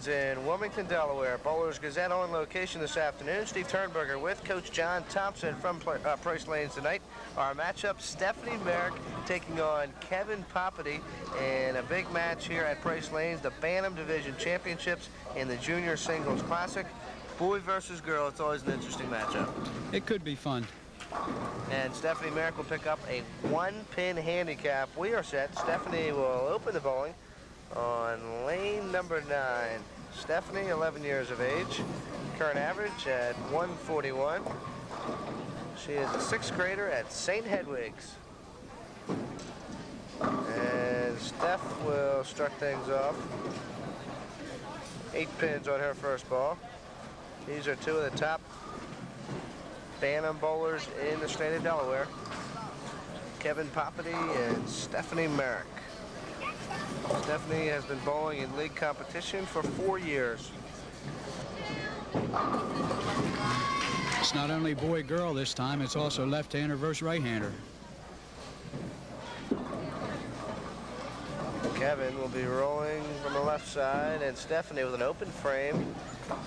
Lanes in Wilmington, Delaware. Bowlers Gazette on location this afternoon. Steve Turnberger with Coach John Thompson from Price Lanes tonight. Our matchup, Stephanie Merrick taking on Kevin Poppiti in a big match here at Price Lanes, the Bantam Division Championships in the Junior Singles Classic. Boy versus girl, it's always an interesting matchup. It could be fun. And Stephanie Merrick will pick up a 1-pin handicap. We are set. Stephanie will open the bowling on lane number 9. Stephanie, 11 years of age. Current average at 141. She is a 6th grader at St. Hedwig's. And Steph will start things off. 8 pins on her first ball. These are two of the top Bantam bowlers in the state of Delaware. Kevin Poppiti and Stephanie Merrick. Stephanie has been bowling in league competition for 4 years. It's not only boy-girl this time, it's also left-hander versus right-hander. Kevin will be rolling from the left side, and Stephanie with an open frame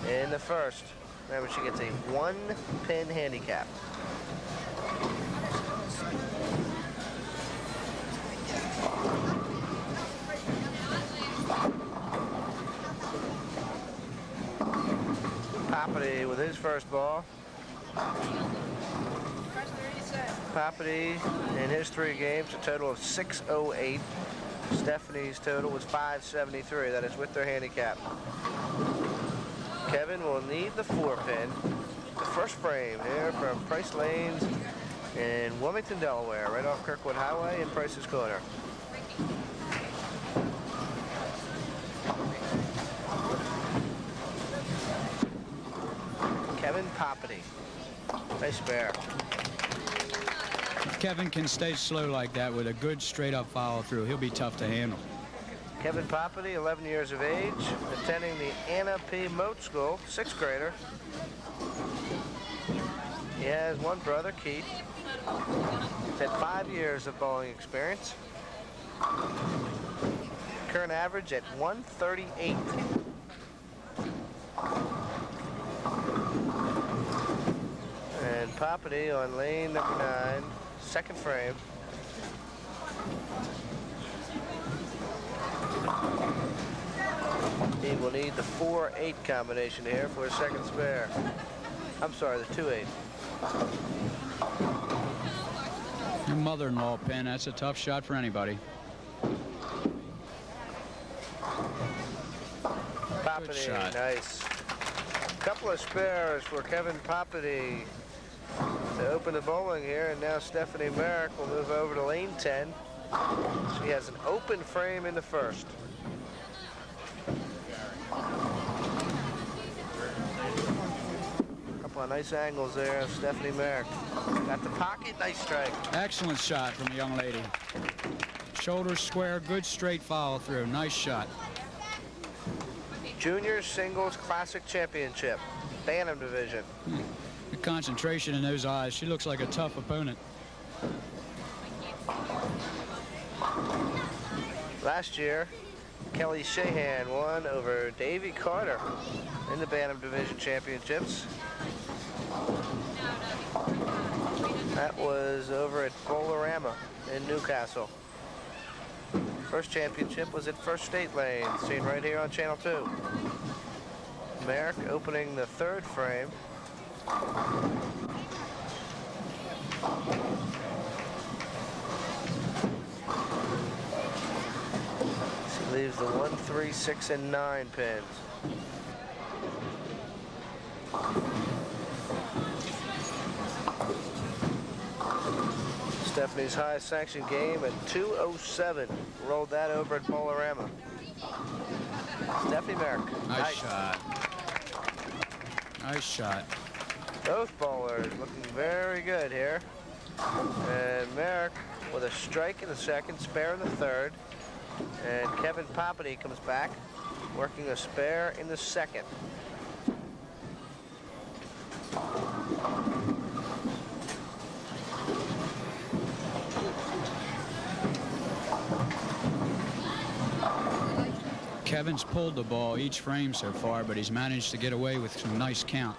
in the first. Remember, she gets a 1-pin handicap. Poppiti with his first ball. Poppiti in his 3 games, a total of 608. Stephanie's total was 573. That is with their handicap. Kevin will need the 4-pin. The first frame here from Price Lanes in Wilmington, Delaware, right off Kirkwood Highway in Price's Corner. Kevin Poppiti. Nice spare. If Kevin can stay slow like that with a good straight-up follow-through, he'll be tough to handle. Kevin Poppiti, 11 years of age, attending the Anna P. Moat School, 6th grader. He has one brother, Keith. He's had 5 years of bowling experience. Current average at 138. And Poppiti on lane number 9, 2nd frame. He will need the 4-8 combination here for his second spare. I'm sorry, the 2-8. Your mother-in-law pin, that's a tough shot for anybody. Poppiti, nice. Couple of spares for Kevin Poppiti to open the bowling here, and now Stephanie Merrick will move over to lane 10. She has an open frame in the first. Couple of nice angles there of Stephanie Merrick. Got the pocket, nice strike. Excellent shot from a young lady. Shoulders square, good straight follow through. Nice shot. Junior Singles Classic Championship, Bantam Division. The concentration in those eyes. She looks like a tough opponent. Last year, Kelly Shahan won over Davy Carter in the Bantam Division Championships. That was over at Bolorama in Newcastle. First championship was at First State Lane, seen right here on Channel 2. Merrick opening the 3rd frame. She leaves the 1, 3, 6, and 9 pins. Stephanie's highest sanctioned game at 207. Rolled that over at Bolorama. Stephanie Merrick. Nice shot. Nice shot. Both bowlers looking very good here. And Merrick with a strike in the second, spare in the third. And Kevin Poppiti comes back, working a spare in the second. Kevin's pulled the ball each frame so far, but he's managed to get away with some nice count.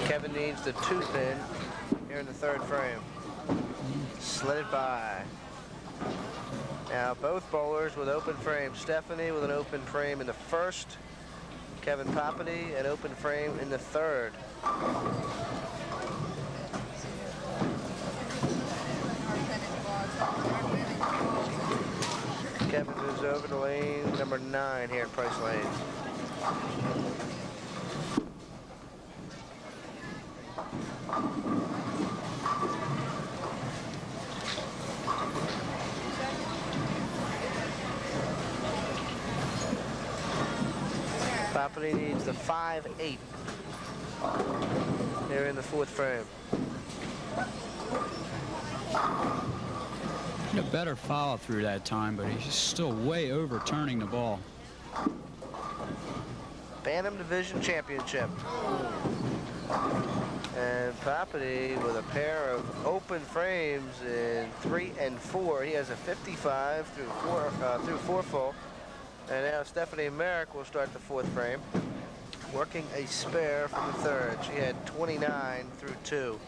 Kevin needs the 2-pin here in the 3rd frame. Slid it by. Now both bowlers with open frames. Stephanie with an open frame in the 1st. Kevin Poppiti an open frame in the 3rd. Kevin moves over to lane number 9 here at Price Lane. Poppiti needs the 5-8 here in the 4th frame. Had a better follow through that time, but he's still way overturning the ball. Bantam Division Championship. And Poppiti with a pair of open frames in 3 and 4. He has a 55 through 4 full. And now Stephanie Marek will start the 4th frame, working a spare from the 3rd. She had 29 through 2.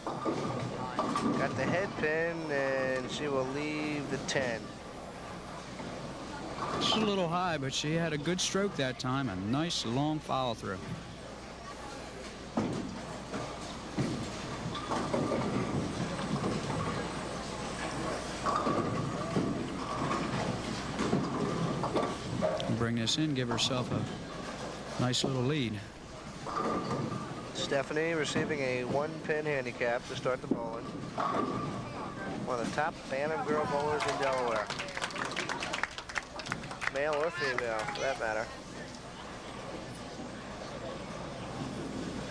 Got the head pin, and she will leave the 10. It's a little high, but she had a good stroke that time. A nice long follow through. Bring this in, give herself a nice little lead. Stephanie receiving a 1-pin handicap to start the bowling. One of the top Bantam girl bowlers in Delaware. Male or female, for that matter.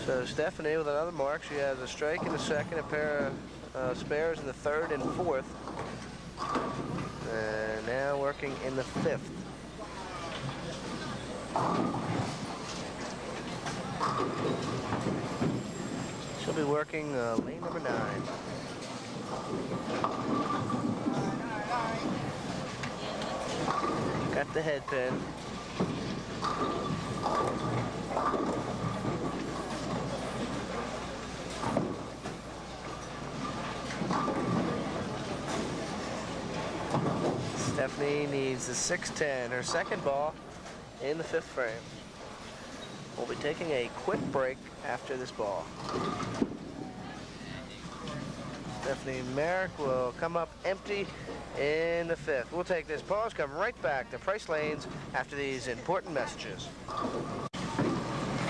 So Stephanie with another mark. She has a strike in the 2nd, a pair of spares in the 3rd and 4th. And now working in the 5th. She'll be working lane number 9. Got the head pin. Stephanie needs the 6-10, her 2nd ball in the 5th frame. We'll be taking a quick break after this ball. Stephanie Marek will come up empty in the 5th. We'll take this pause, come right back to Price Lanes after these important messages.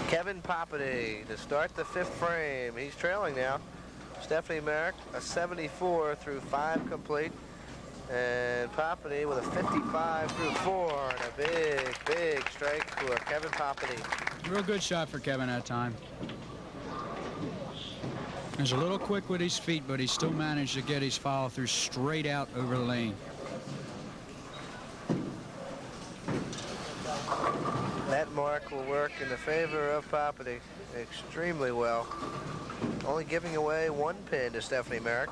Kevin Poppiti to start the 5th frame. He's trailing now. Stephanie Marek, a 74 through 5 complete. And Poppiti with a 55 through 4 and a big, big strike for Kevin Poppiti. Real good shot for Kevin that time. He's a little quick with his feet, but he still managed to get his follow through straight out over the lane. That mark will work in the favor of Poppiti extremely well. Only giving away 1 pin to Stephanie Marek.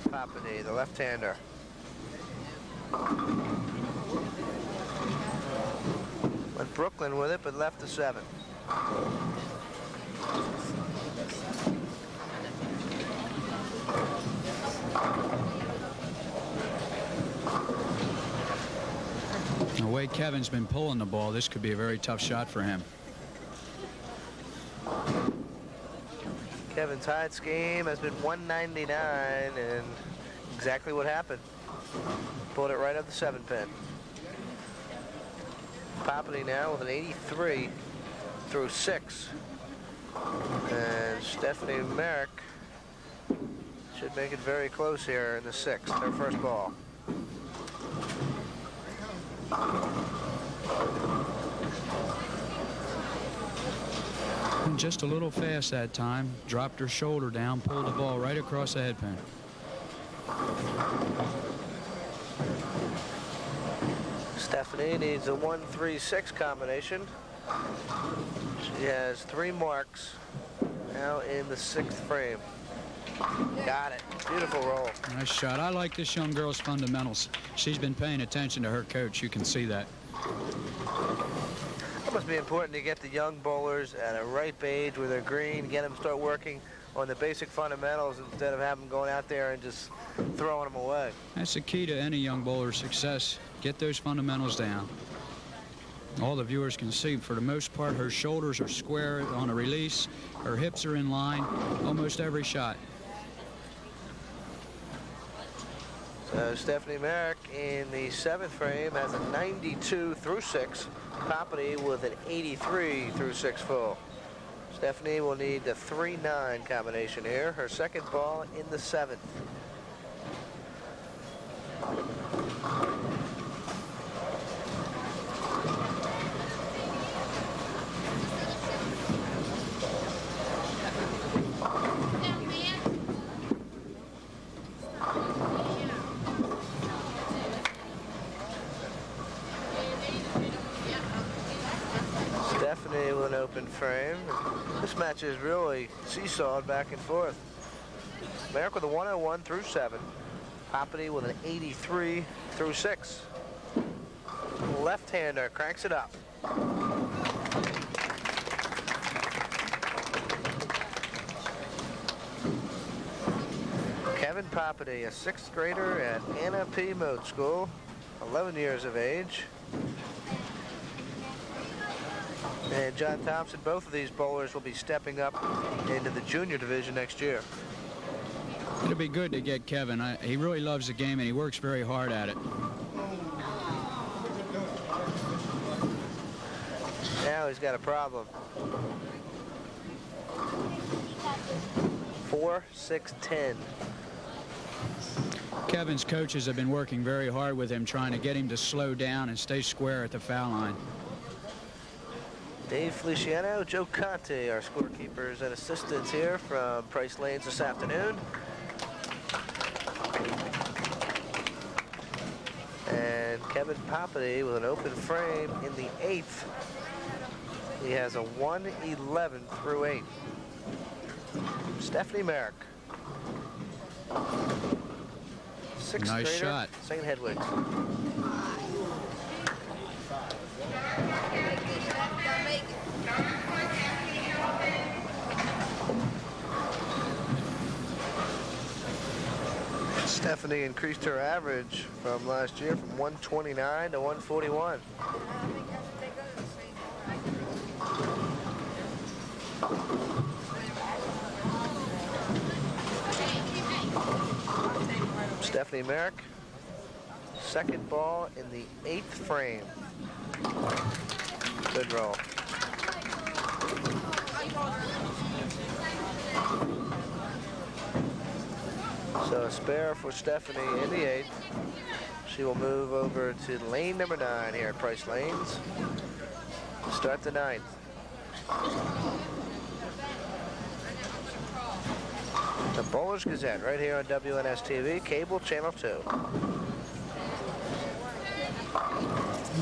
Poppiti, the left-hander. Went Brooklyn with it, but left the 7. The way Kevin's been pulling the ball, this could be a very tough shot for him. Kevin's height scheme has been 199, and exactly what happened. Pulled it right up the 7-pin. Poppiti now with an 83 through 6. And Stephanie Marek should make it very close here in the 6th, her first ball. Just a little fast that time. Dropped her shoulder down, pulled the ball right across the head pin. Stephanie needs a 1-3-6 combination. She has 3 marks now in the 6th frame. Got it. Beautiful roll. Nice shot. I like this young girl's fundamentals. She's been paying attention to her coach. You can see that. It must be important to get the young bowlers at a ripe age where they're green, get them start working on the basic fundamentals instead of having them going out there and just throwing them away. That's the key to any young bowler's success. Get those fundamentals down. All the viewers can see, for the most part, her shoulders are square on a release. Her hips are in line almost every shot. So Stephanie Marek in the 7th frame has a 92 through 6. Poppiti with an 83 through 6 full. Stephanie will need the 3-9 combination here. Her 2nd ball in the 7th. Stephanie with an open frame. This match is really seesawed back and forth. Marek with a 101 through 7. Poppiti with an 83 through 6. Left-hander cranks it up. Kevin Poppiti, a 6th grader at Anna P. Mode School, 11 years of age. And John Thompson, both of these bowlers will be stepping up into the junior division next year. It'll be good to get Kevin. He really loves the game, and he works very hard at it. Now he's got a problem. 4, 6, 10. Kevin's coaches have been working very hard with him, trying to get him to slow down and stay square at the foul line. Dave Feliciano, Joe Conte, our scorekeepers and assistants here from Price Lanes this afternoon. And Kevin Poppiti with an open frame in the 8th. He has a 111 through 8. Stephanie Marek. 6th Nice grader, shot. St. Hedwig's. Stephanie increased her average from last year from 129 to 141. Stephanie Marek, 2nd ball in the 8th frame. Good roll. So a spare for Stephanie in the 8th. She will move over to lane number 9 here at Price Lanes. Start the 9th. The Bowlers Gazette right here on WNS TV, cable channel 2.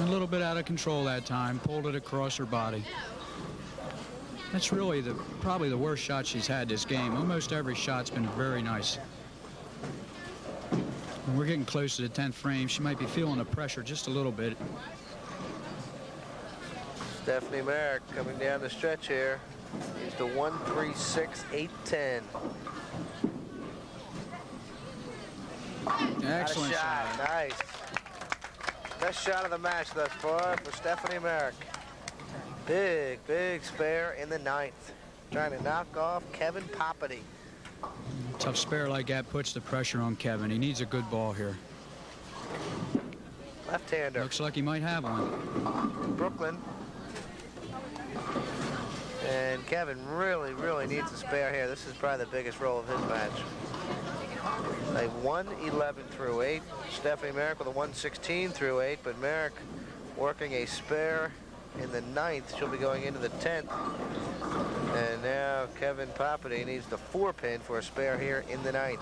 A little bit out of control that time, pulled it across her body. That's really probably the worst shot she's had this game. Almost every shot's been very nice. When we're getting close to the 10th frame, she might be feeling the pressure just a little bit. Stephanie Marek coming down the stretch here. He's the 1-3-6-8-10. Excellent shot. Nice. Best shot of the match thus far for Stephanie Marek. Big, big spare in the 9th. Trying to knock off Kevin Poppiti. Tough spare like that puts the pressure on Kevin. He needs a good ball here. Left-hander. Looks like he might have one. Brooklyn. And Kevin really, really needs a spare here. This is probably the biggest roll of his match. A 111 through 8. Stephanie Marek with a 116 through 8, but Marek working a spare in the 9th. She'll be going into the 10th. And now Kevin Poppiti needs the 4-pin for a spare here in the 9th.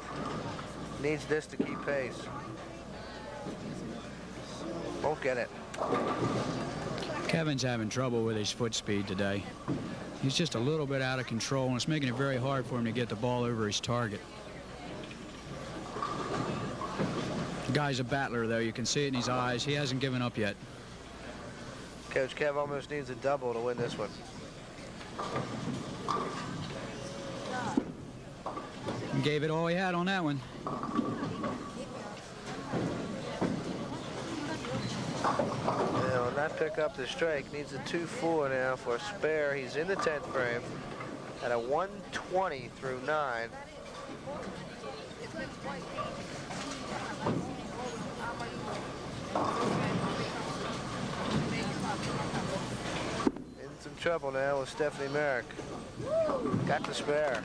Needs this to keep pace. Won't get it. Kevin's having trouble with his foot speed today. He's just a little bit out of control, and it's making it very hard for him to get the ball over his target. The guy's a battler, though. You can see it in his eyes. He hasn't given up yet. Coach Kev almost needs a double to win this one. He gave it all he had on that one. Will not pick up the strike. Needs a 2-4 now for a spare. He's in the 10th frame at a 120 through 9. In some trouble now with Stephanie Marek. Got the spare.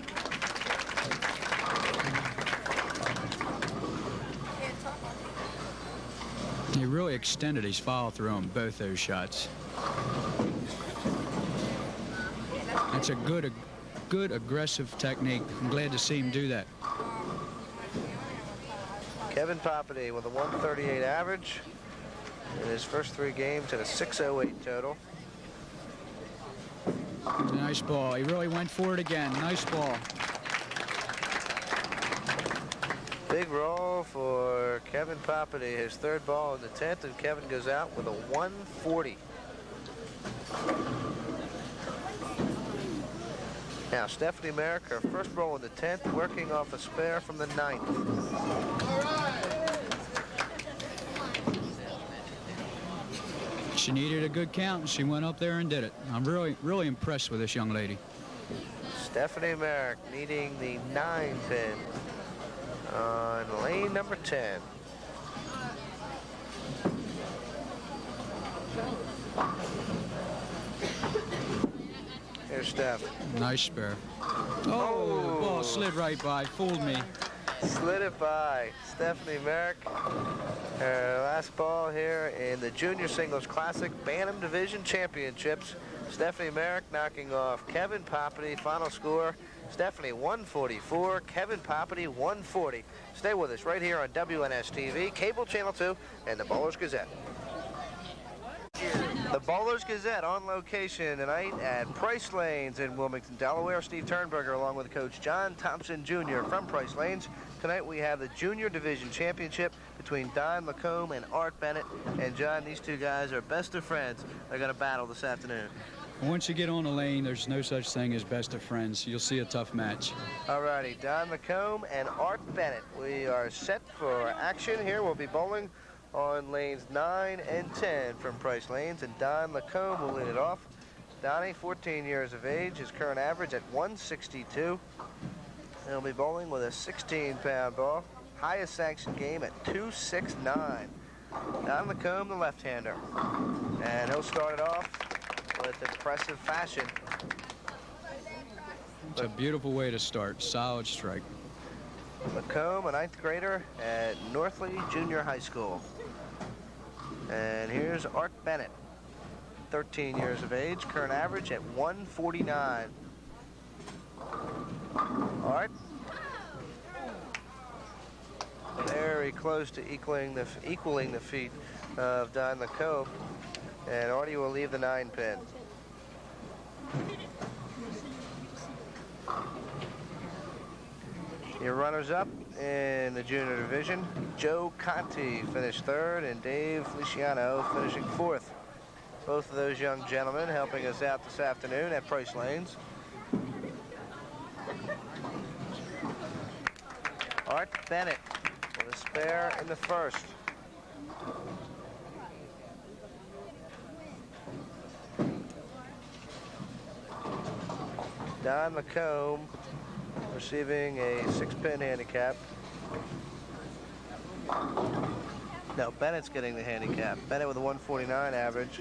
He really extended his follow through on both those shots. That's a good aggressive technique. I'm glad to see him do that. Kevin Poppiti with a 138 average in his first 3 games at a 608 total. Nice ball. He really went for it again. Nice ball. Big roll for Kevin Poppiti, his 3rd ball in the 10th, and Kevin goes out with a 140. Now, Stephanie Marek, her first roll in the 10th, working off a spare from the 9th. She needed a good count, and she went up there and did it. I'm really impressed with this young lady. Stephanie Marek needing the 9 pin on lane number 10. Here's Stef. Nice spare. Oh, the ball slid right by. Fooled me. Slid it by. Stephanie Marek. Her last ball here in the Junior Singles Classic Bantam Division Championships. Stephanie Marek knocking off Kevin Poppiti. Final score, Stephanie 144, Kevin Poppiti 140. Stay with us right here on WNS-TV, Cable Channel 2, and the Bowlers Gazette. The Bowlers Gazette on location tonight at Price Lanes in Wilmington, Delaware. Steve Turnberger along with Coach John Thompson Jr. from Price Lanes. Tonight we have the Junior Division Championship between Bennett-Lacombe and Art Bennett. And John, these two guys are best of friends. They're going to battle this afternoon. Once you get on the lane, there's no such thing as best of friends. You'll see a tough match. All righty, Bennett-Lacombe and Art Bennett. We are set for action here. We'll be bowling on lanes 9 and 10 from Price Lanes, and Bennett-Lacombe will lead it off. Donnie, 14 years of age, his current average at 162. He'll be bowling with a 16-pound ball. Highest sanctioned game at 269. Bennett-Lacombe, the left-hander. And he'll start it off with impressive fashion. It's a beautiful way to start. Solid strike. Lacombe, a 9th grader at Northley Junior High School. And here's Art Bennett, 13 years of age, current average at 149. Art, very close to equaling the feat of Bennett-Lacombe, and Artie will leave the 9 pin. Your runners-up in the junior division, Joe Conti finished 3rd, and Dave Feliciano finishing 4th. Both of those young gentlemen helping us out this afternoon at Price Lanes. Art Bennett with a spare in the 1st. Bennett-Lacombe receiving a 6-pin handicap. No, Bennett's getting the handicap. Bennett with a 149 average,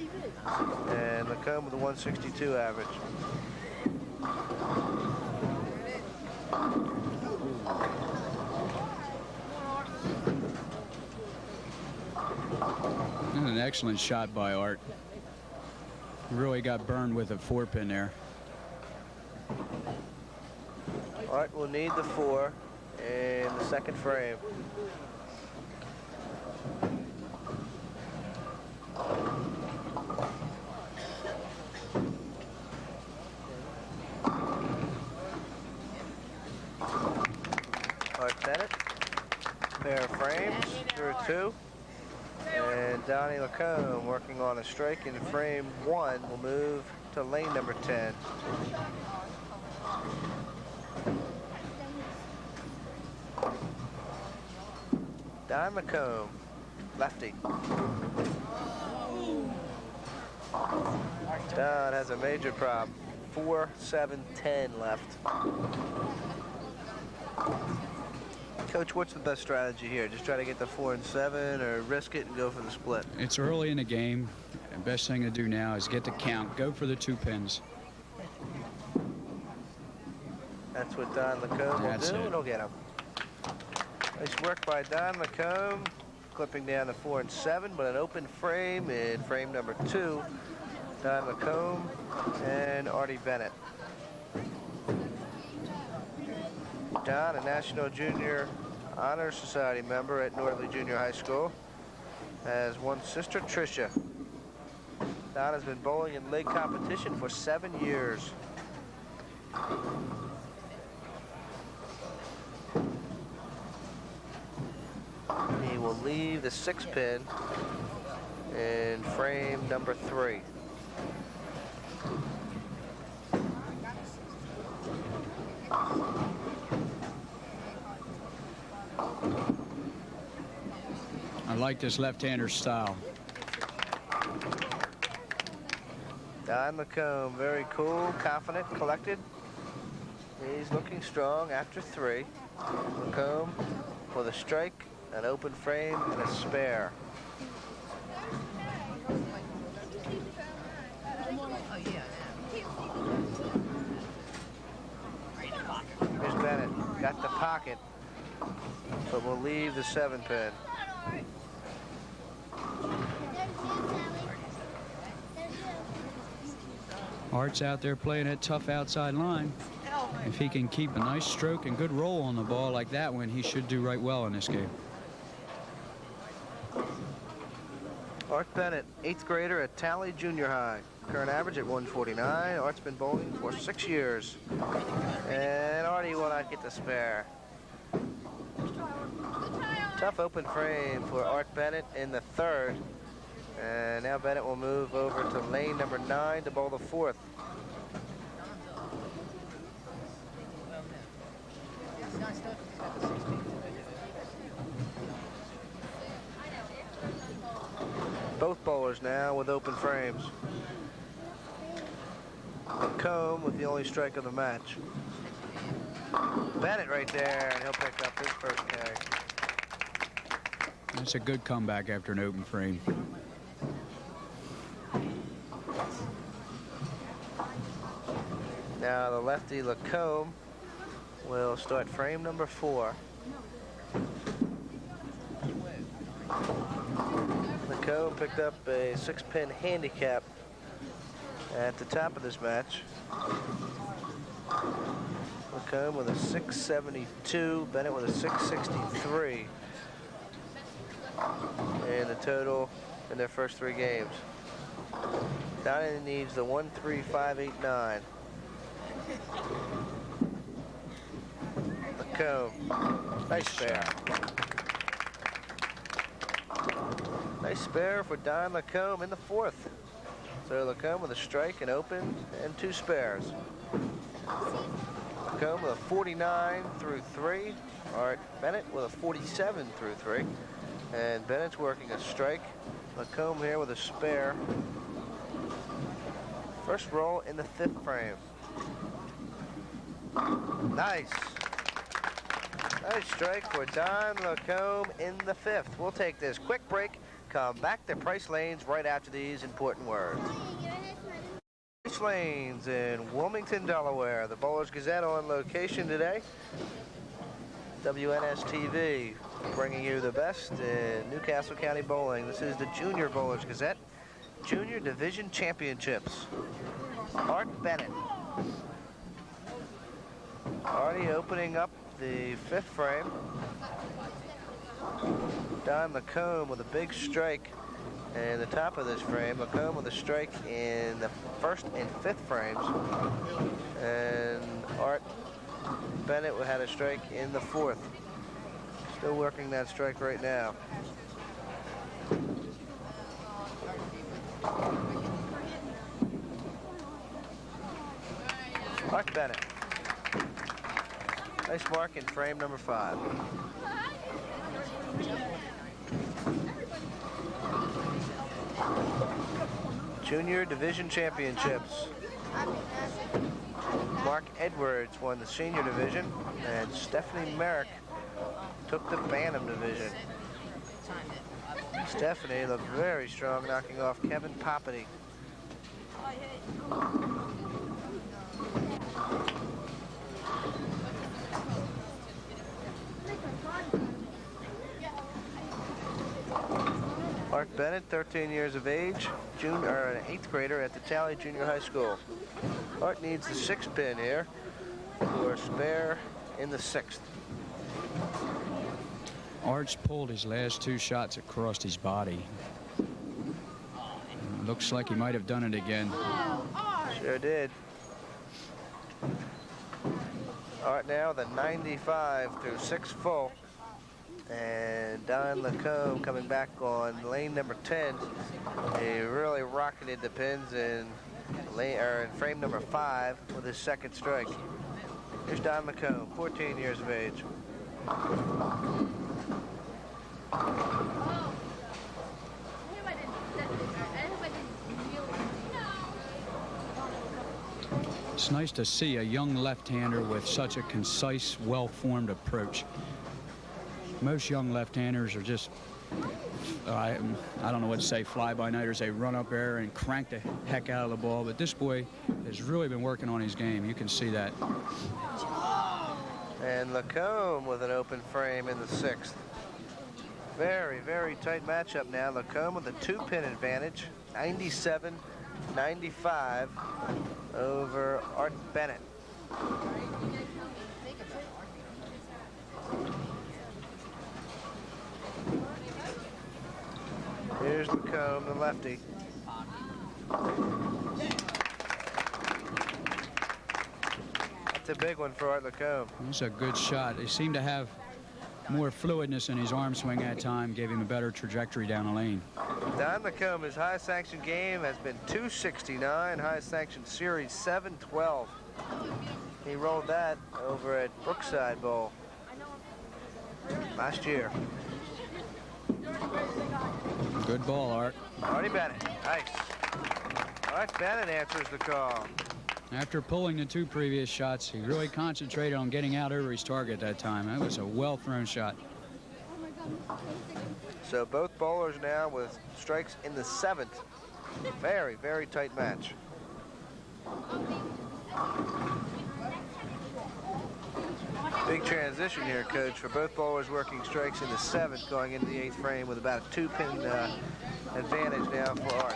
and Lacombe with a 162 average. And an excellent shot by Art. Really got burned with a 4-pin there. Art will need the 4 in the 2nd frame. Bennett. Pair of frames through 2. And Bennett-Lacombe working on a strike in frame 1 will move to lane number 10. Bennett-Lacombe, lefty. Don has a major problem. 4, 7, 10 left. Coach, what's the best strategy here? Just try to get the 4 and 7, or risk it and go for the split? It's early in the game. The best thing to do now is get the count. Go for the 2 pins. That's what Bennett-Lacombe will do, and he'll get him. Nice work by Bennett-Lacombe, clipping down the 4 and 7, but an open frame in frame number 2. Bennett-Lacombe and Artie Bennett. Don, a National Junior Honor Society member at Norley Junior High School, has one sister, Tricia. Don has been bowling in league competition for 7 years. He will leave the 6 pin in frame number 3. I like this left-hander style. Bennett-Lacombe, very cool, confident, collected. He's looking strong after 3. Lacombe with a strike, an open frame, and a spare. Here's Bennett, got the pocket, but will leave the 7 pin. Art's out there playing that tough outside line. If he can keep a nice stroke and good roll on the ball like that one, he should do right well in this game. Art Bennett, 8th grader at Tally Junior High. Current average at 149. Art's been bowling for 6 years. And Artie will not get the spare. Tough open frame for Art Bennett in the 3rd. And now Bennett will move over to lane number 9 to bowl the 4th. Both bowlers now with open frames. Lacombe with the only strike of the match. Bennett right there, and he'll pick up his first carry. That's a good comeback after an open frame. Now the lefty Lacombe will start frame number 4. Lacombe picked up a 6-pin handicap at the top of this match. Lacombe with a 672, Bennett with a 663 in the total in their first 3 games. Donnie needs the 13589. Lacombe, nice spare. Nice spare for Don Lacombe in the 4th. So Lacombe with a strike and open and 2 spares. Lacombe with a 49 through 3. Art Bennett with a 47 through 3. And Bennett's working a strike. Lacombe here with a spare. First roll in the 5th frame. Nice. Nice strike for Don Lacombe in the 5th. We'll take this quick break. Come back to Price Lanes right after these important words. Price Lanes in Wilmington, Delaware. The Bowlers Gazette on location today. WNS-TV bringing you the best in Newcastle County bowling. This is the Junior Bowlers Gazette. Junior Division Championships. Art Bennett. Already opening up the 5th frame. Don Lacombe with a big strike in the top of this frame. Lacombe with a strike in the 1st and 5th frames. And Art Bennett had a strike in the 4th. Still working that strike right now. Mark Bennett. Nice mark in frame number 5. Junior Division Championships. Mark Edwards won the Senior Division, and Stephanie Marek took the Bantam Division. Stephanie looked very strong, knocking off Kevin Poppiti. Mark Bennett, 13 years of age, an 8th grader at the Tally Junior High School. Art needs the 6th pin here for spare in the 6th. Art's pulled his last 2 shots across his body. Looks like he might have done it again. Sure did. Art now the 95 through 6 full. And Bennett-Lacombe coming back on lane number 10. He really rocketed the pins in frame number 5 with his 2nd strike. Here's Bennett-Lacombe, 14 years of age. It's nice to see a young left-hander with such a concise, well-formed approach. Most young left-handers are just, I don't know what to say, fly-by-nighters. They run up there and crank the heck out of the ball. But this boy has really been working on his game. You can see that. And Lacombe with an open frame in the 6th. Very, very tight matchup now. Lacombe with a 2-pin advantage, 97-95 over Art Bennett. Here's Lacombe, the lefty. That's a big one for Art Lacombe. It's a good shot. He seemed to have more fluidness in his arm swing at time, gave him a better trajectory down the lane. Bennett-Lacombe, his highest sanctioned game has been 269, highest sanctioned series 712. He rolled that over at Brookside Bowl last year. Good ball, Art. Artie Bennett, nice. Art Bennett answers the call. After pulling the 2 previous shots, he really concentrated on getting out over his target that time. That was a well-thrown shot. So both bowlers now with strikes in the 7th. Very, very tight match. Big transition here, Coach, for both bowlers working strikes in the 7th, going into the 8th frame with about a 2-pin advantage now for Art.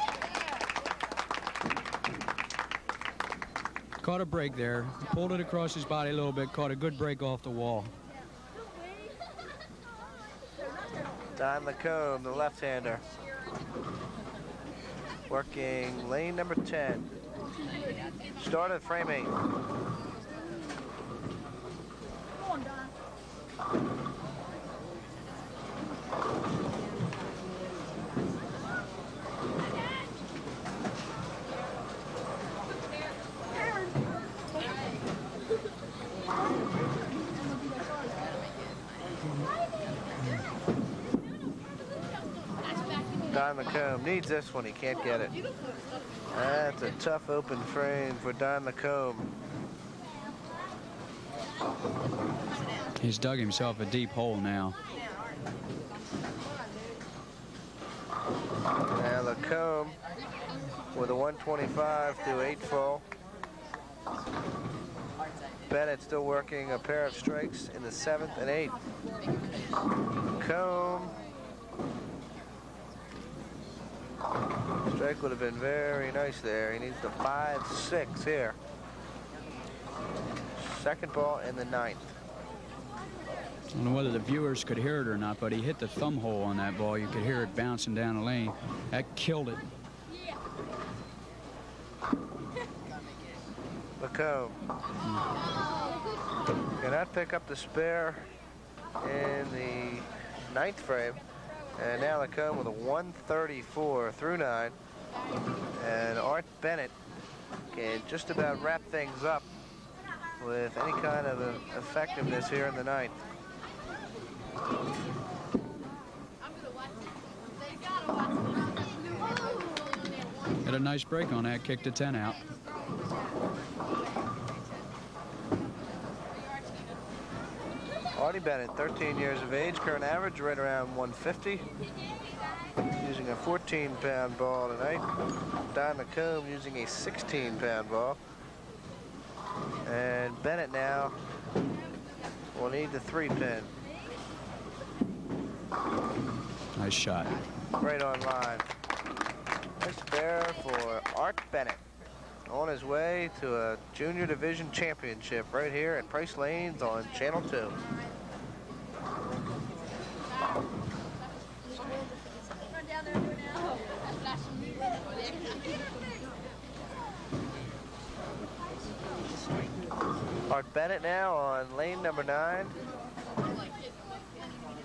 Caught a break there, pulled it across his body a little bit, caught a good break off the wall. Bennett-Lacombe, the left-hander, working lane number 10. Start of frame 8. Bennett-Lacombe needs this one. He can't get it. That's a tough open frame for Bennett-Lacombe. He's dug himself a deep hole now. Now Lacombe with a 125 through 8 full. Bennett still working a pair of strikes in the 7th and 8th. Lacombe. Strike would have been very nice there. He needs the 5-6 here. Second ball in the 9th. I don't know whether the viewers could hear it or not, but he hit the thumb hole on that ball. You could hear it bouncing down the lane. That killed it. Lacombe cannot pick up the spare in the 9th frame. And now Lacombe with a 134 through 9. And Art Bennett can just about wrap things up with any kind of effectiveness here in the 9th. Had a nice break on that, kicked a 10 out. Artie Bennett, 13 years of age, current average right around 150. Using a 14-pound ball tonight. Don Lacombe using a 16-pound ball. And Bennett now will need the 3-pin. Nice shot. Right on line. Nice bear for Art Bennett. On his way to a junior division championship right here at Price Lanes on Channel 2. Art Bennett now on lane number 9.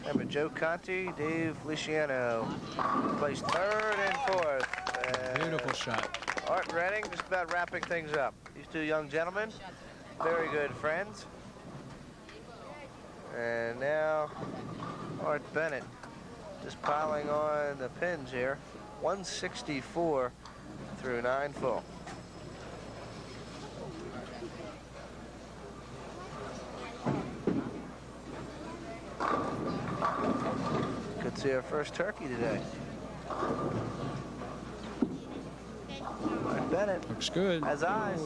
Remember Joe Conti, Dave Feliciano placed 3rd and 4th. Beautiful shot. Art Redding just about wrapping things up. These two young gentlemen, very good friends. And now Art Bennett just piling on the pins here. 164 through 9 full. Could see our first turkey today. Art Bennett Looks good. has eyes.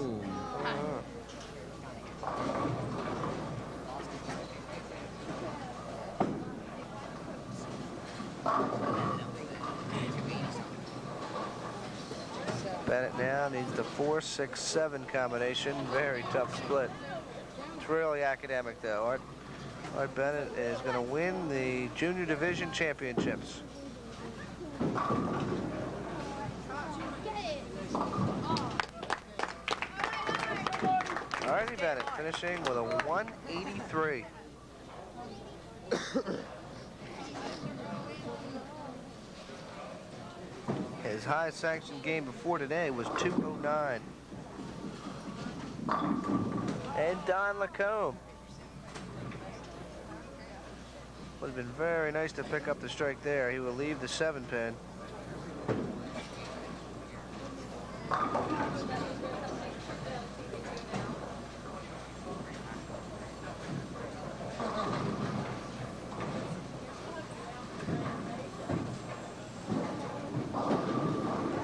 Bennett now needs the 4-6-7 combination. Very tough split. It's really academic though. Art Bennett is going to win the junior division championships. Artie Bennett finishing with a 183. His highest sanctioned game before today was 209. And Don Lacombe. Would have been very nice to pick up the strike there. He will leave the 7-pin.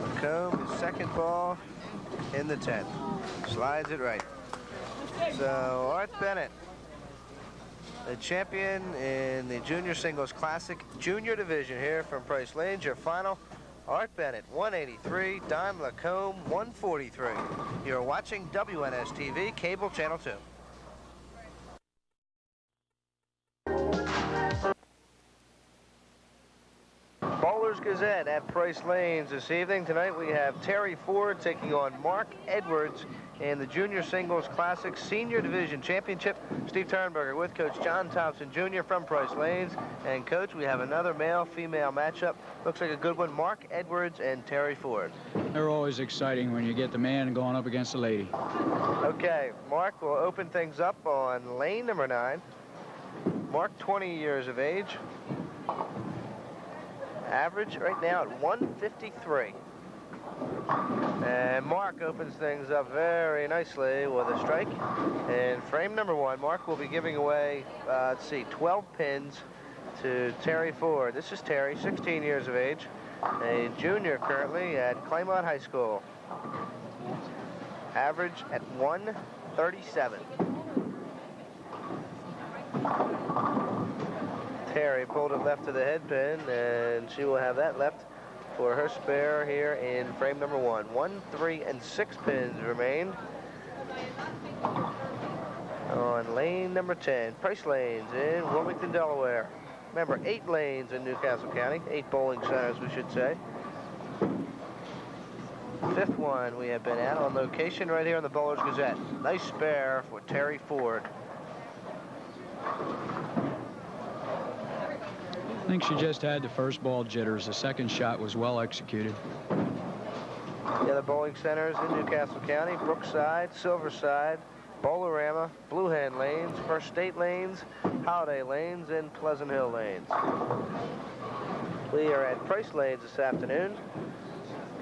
Lacombe, his second ball in the 10th. Slides it right. So Art Bennett, the champion in the Junior Singles Classic Junior Division here from Price Lanes. Your final, Art Bennett, 183, Don Lacombe, 143. You're watching WNS-TV, Cable Channel 2. Bowlers Gazette at Price Lanes this evening. Tonight we have Terry Ford taking on Mark Edwards in the Junior Singles Classic Senior Division Championship. Steve Turnberger with Coach John Thompson Jr. from Price Lanes. And Coach, we have another male-female matchup. Looks like a good one. Mark Edwards and Terry Ford. They're always exciting when you get the man going up against the lady. Okay, Mark will open things up on lane number 9. Mark, 20 years of age. Average right now at 153. And Mark opens things up very nicely with a strike. In frame number 1, Mark will be giving away, 12 pins to Terry Ford. This is Terry, 16 years of age, a junior currently at Claymont High School. Average at 137. Terry pulled it left to the head pin, and she will have that left for her spare here in frame number 1. 1, 3, and 6 pins remain on lane number 10. Price Lanes in Wilmington, Delaware. Remember, 8 lanes in Newcastle County, 8 bowling centers, we should say. 5th one we have been at on location right here on the Bowlers Gazette. Nice spare for Terry Ford. I think she just had the first ball jitters. The second shot was well executed. The other bowling centers in Newcastle County: Brookside, Silverside, Bolorama, Blue Hand Lanes, First State Lanes, Holiday Lanes, and Pleasant Hill Lanes. We are at Price Lanes this afternoon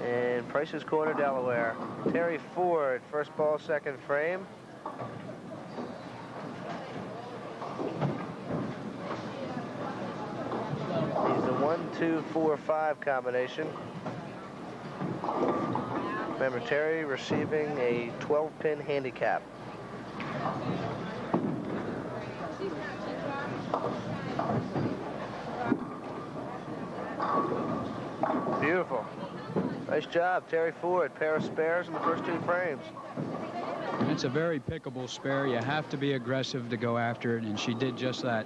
in Price's Corner, Delaware. Terry Ford, first ball, second frame. He's the 1-2-4-5 combination. Remember, Terry receiving a 12-pin handicap. Beautiful. Nice job, Terry Ford. Pair of spares in the first two frames. It's a very pickable spare. You have to be aggressive to go after it, and she did just that.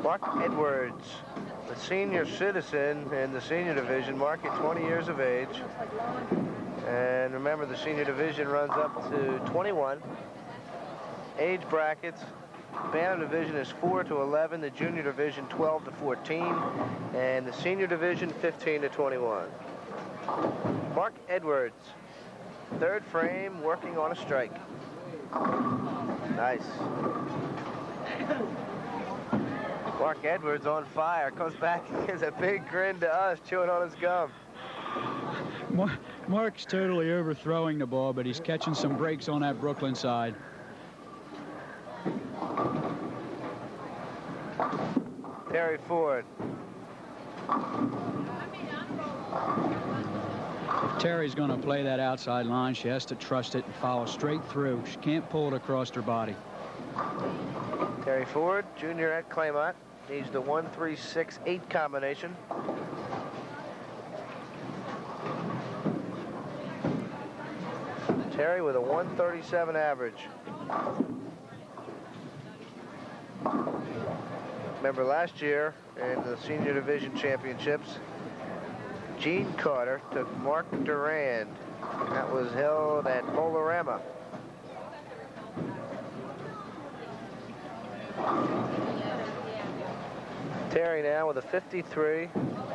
Mark Edwards, the senior citizen in the senior division. Mark at 20 years of age. And remember, the senior division runs up to 21. Age brackets: Bantam division is 4 to 11, the junior division 12 to 14, and the senior division 15 to 21. Mark Edwards, third frame, working on a strike. Nice. Mark Edwards on fire, comes back and gives a big grin to us, chewing on his gum. Mark's totally overthrowing the ball, but he's catching some breaks on that Brooklyn side. Terry Ford. If Terry's going to play that outside line, she has to trust it and follow straight through. She can't pull it across her body. Terry Ford, junior at Claymont. He's the 1-3-6-8 combination. Terry with a 137 average. Remember last year in the senior division championships, Gene Carter took Mark Durand. That was held at Bolorama. Terry now with a 53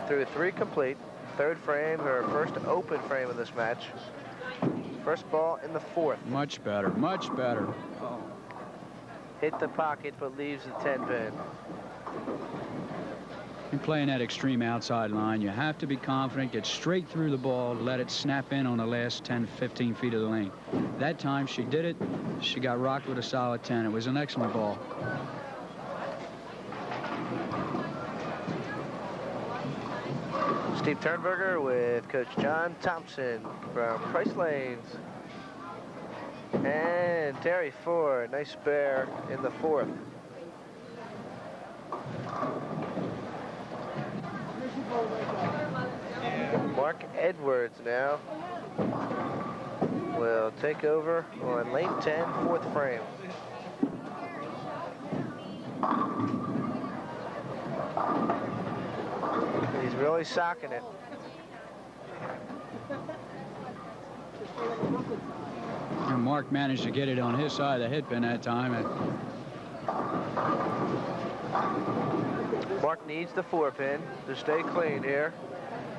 through 3 complete. Third frame, her first open frame of this match. First ball in the fourth. Much better, much better. Hit the pocket, but leaves the 10-pin. You're playing that extreme outside line. You have to be confident, get straight through the ball, let it snap in on the last 10, 15 feet of the lane. That time she did it. She got rocked with a solid 10. It was an excellent ball. Steve Turnberger with Coach John Thompson from Price Lanes. And Terry Ford, nice spare in the fourth. Mark Edwards now will take over on lane 10, fourth frame. He's really socking it. And Mark managed to get it on his side of the hit pin that time. Mark needs the 4-pin to stay clean here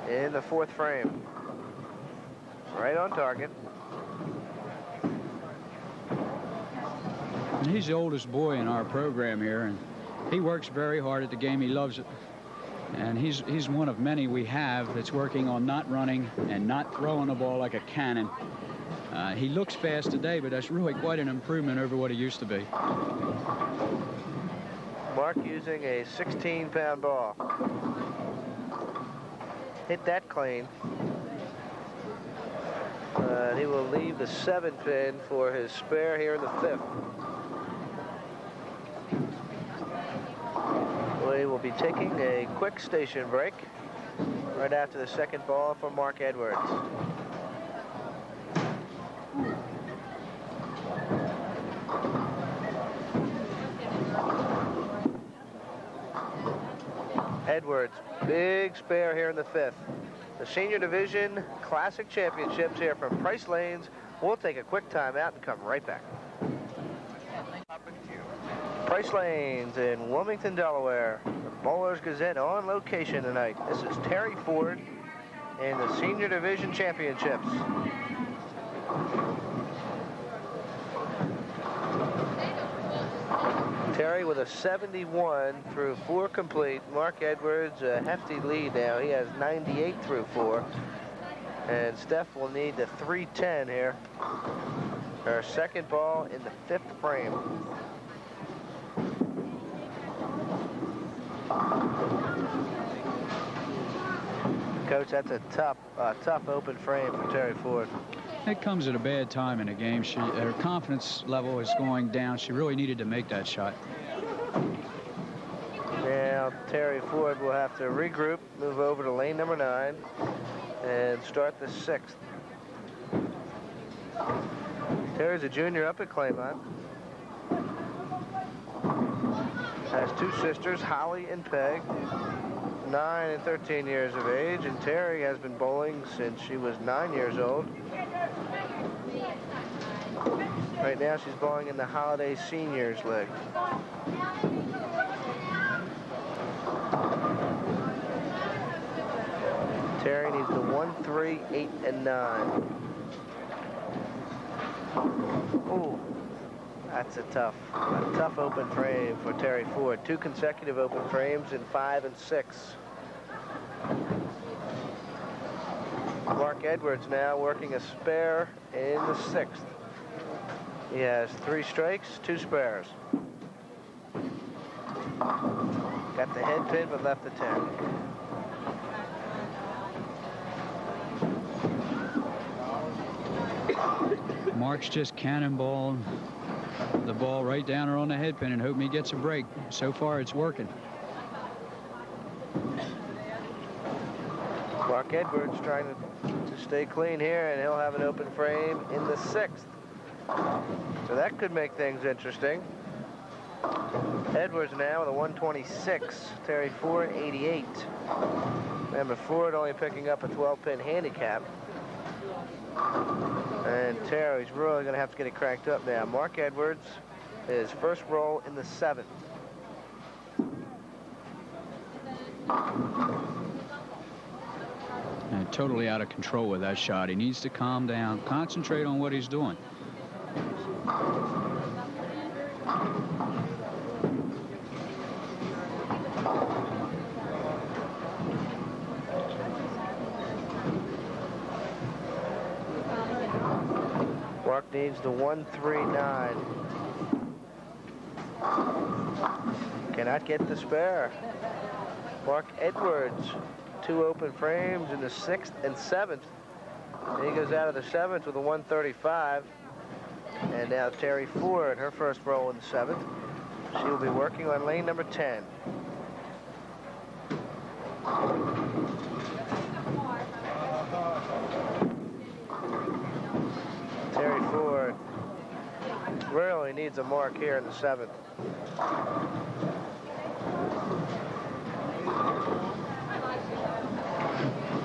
in the fourth frame. Right on target. And he's the oldest boy in our program here, and he works very hard at the game. He loves it. And he's one of many we have that's working on not running and not throwing the ball like a cannon. He looks fast today, but that's really quite an improvement over what he used to be. Mark using a 16-pound ball. Hit that clean. He will leave the 7-pin for his spare here in the fifth. We will be taking a quick station break right after the second ball for Mark Edwards. Edwards, big spare here in the fifth. The Senior Division Classic Championships here from Price Lanes, We'll take a quick timeout and come right back. Price Lanes in Wilmington, Delaware. The Bowlers Gazette on location tonight. This is Terry Ford in the Senior Division Championships. Terry with a 71 through 4 complete. Mark Edwards, a hefty lead now. He has 98 through 4. And Stef will need the 310 here. Her second ball in the 5th frame. Coach, that's a tough open frame for Terry Ford. It comes at a bad time in a game. Her confidence level is going down. She really needed to make that shot. Now Terry Ford will have to regroup, move over to lane number 9, and start the 6th. Terry's a junior up at Claymont. Has 2 sisters, Holly and Peg, 9 and 13 years of age, and Terry has been bowling since she was 9 years old. Right now she's bowling in the Holiday Seniors League. Terry needs the 1, 3, 8, and 9. Ooh, that's a tough open frame for Terry Ford. 2 consecutive open frames in 5 and 6. Mark Edwards now working a spare in the 6th. He has 3 strikes, 2 spares. Got the head pin, but left the 10. Mark's just cannonball the ball right down her on the head pin and hoping he gets a break. So far, it's working. Mark Edwards trying to stay clean here, and he'll have an open frame in the 6th. So that could make things interesting. Edwards now with a 126. Terry Ford, 88. Remember, Ford only picking up a 12-pin handicap. And Terry's really going to have to get it cranked up now. Mark Edwards, his first roll in the 7th. And totally out of control with that shot. He needs to calm down, concentrate on what he's doing. Mark needs the 1, 3, 9. Cannot get the spare. Mark Edwards, 2 open frames in the 6th and 7th. And he goes out of the 7th with a 135. And now Terry Ford, her first roll in the 7th. She will be working on lane number 10. Terry Ford really needs a mark here in the 7th.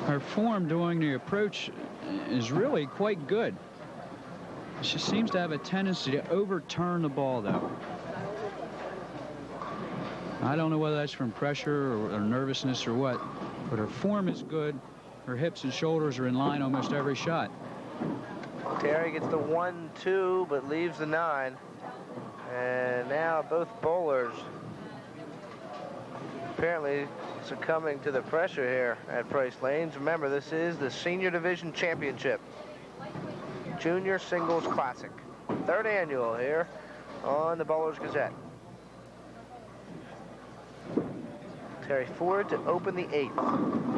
Her form during the approach is really quite good. She seems to have a tendency to overturn the ball, though. I don't know whether that's from pressure or nervousness or what, but her form is good. Her hips and shoulders are in line almost every shot. Terry gets the 1, 2, but leaves the 9. And now both bowlers apparently succumbing to the pressure here at Price Lanes. Remember, this is the Senior Division Championship. Junior Singles Classic. 3rd annual here on the Bowlers Gazette. Terry Ford to open the 8th.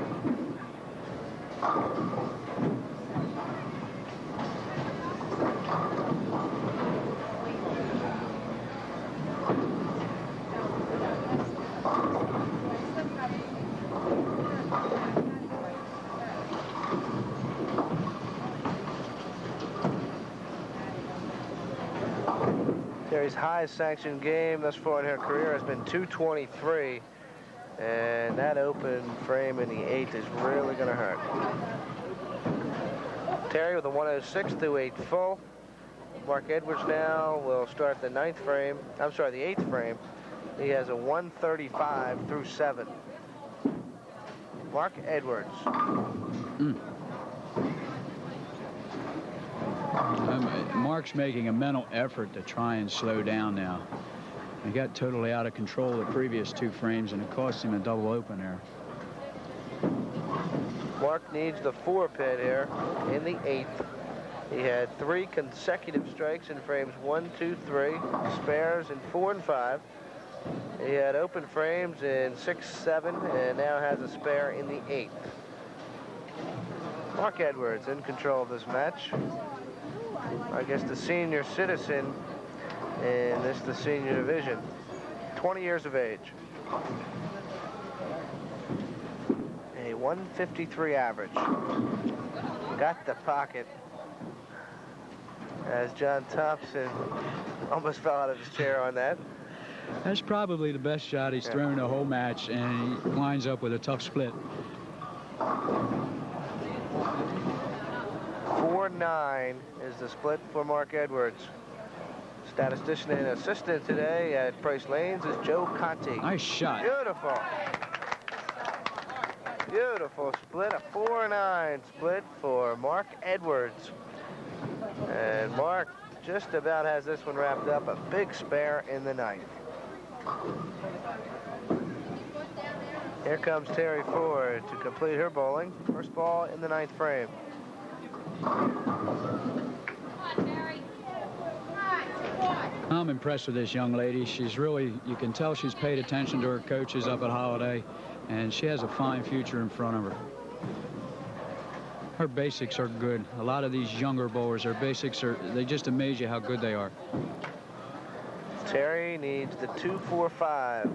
Terry's highest sanctioned game thus far in her career has been 223, and that open frame in the 8th is really going to hurt. Terry with a 106 through 8 full. Mark Edwards now will start the 8th frame. He has a 135 through 7. Mark Edwards. Mark's making a mental effort to try and slow down now. He got totally out of control the previous 2 frames, and it cost him a double open there. Mark needs the 4-pin here in the 8th. He had 3 consecutive strikes in frames 1, 2, 3, spares in 4 and 5. He had open frames in 6, 7, and now has a spare in the 8th. Mark Edwards in control of this match. I guess the senior citizen in the senior division. 20 years of age. A 153 average. Got the pocket. As John Thompson almost fell out of his chair on that. That's probably the best shot he's thrown the whole match, and he winds up with a tough split. 4-9 is the split for Mark Edwards. Statistician and assistant today at Price Lanes is Joe Conti. Nice shot. Beautiful. Beautiful split. A 4-9 split for Mark Edwards. And Mark just about has this one wrapped up. A big spare in the 9th. Here comes Terry Ford to complete her bowling. First ball in the 9th frame. I'm impressed with this young lady. She's really, you can tell she's paid attention to her coaches up at Holiday, and she has a fine future in front of her. Her basics are good. A lot of these younger bowlers, their basics they just amaze you how good they are. Terry needs the 2-4-5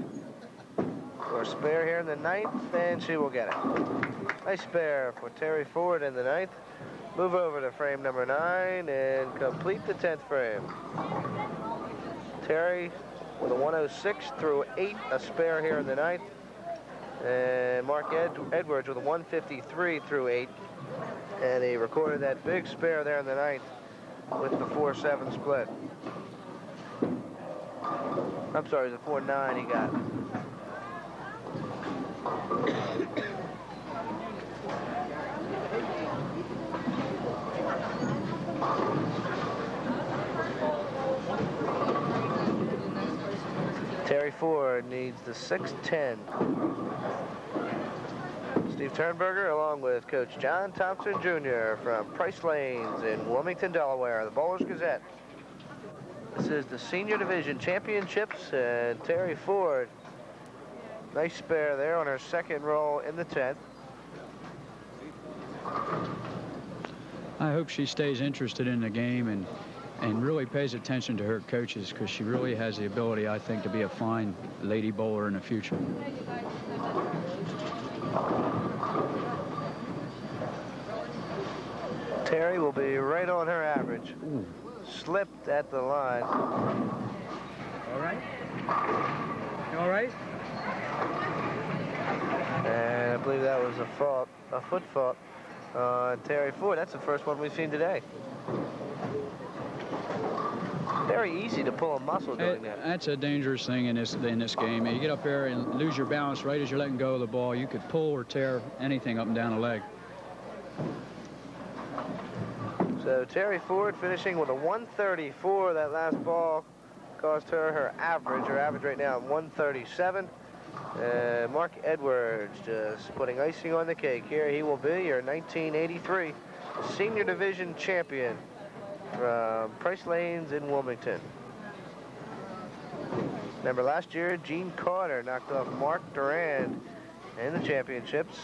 for a spare here in the 9th, and she will get it. Nice spare for Terry Ford in the 9th. Move over to frame number 9 and complete the 10th frame. Terry with a 106 through 8, a spare here in the 9th. And Mark Edwards with a 153 through 8. And he recorded that big spare there in the 9th with the 4-7 split. I'm sorry, the 4-9 he got. Terry Ford needs the 6-10. Steve Turnberger along with Coach John Thompson Jr. from Price Lanes in Wilmington, Delaware, the Bowlers Gazette. This is the Senior Division Championships, and Terry Ford, nice spare there on her 2nd roll in the 10th. I hope she stays interested in the game and really pays attention to her coaches, because she really has the ability, I think, to be a fine lady bowler in the future. Terry will be right on her average. Ooh. Slipped at the line. All right? You all right? And I believe that was a fault, a foot fault on Terry Ford. That's the first one we've seen today. Very easy to pull a muscle doing that. That's a dangerous thing in this game. You get up there and lose your balance right as you're letting go of the ball. You could pull or tear anything up and down the leg. So Terry Ford finishing with a 134. That last ball cost her average. Her average right now 137. Mark Edwards just putting icing on the cake here. He will be your 1983 Senior Division champion from Price Lanes in Wilmington. Remember last year, Gene Carter knocked off Mark Durand in the championships.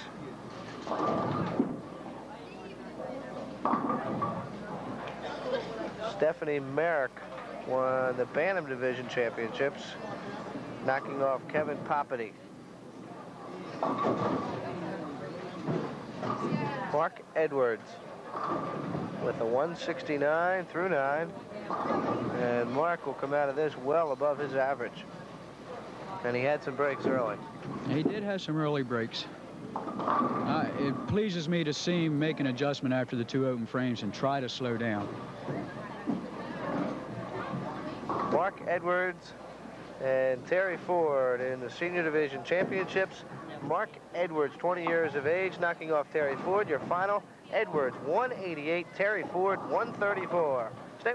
Stephanie Merrick won the Bantam Division championships, knocking off Kevin Poppiti. Mark Edwards with a 169 through 9. And Mark will come out of this well above his average. And he had some breaks early. He did have some early breaks. It pleases me to see him make an adjustment after the 2 open frames and try to slow down. Mark Edwards and Terry Ford in the senior division championships. Mark Edwards, 20 years of age, knocking off Terry Ford. Your final, Edwards 188, Terry Ford 134. Stay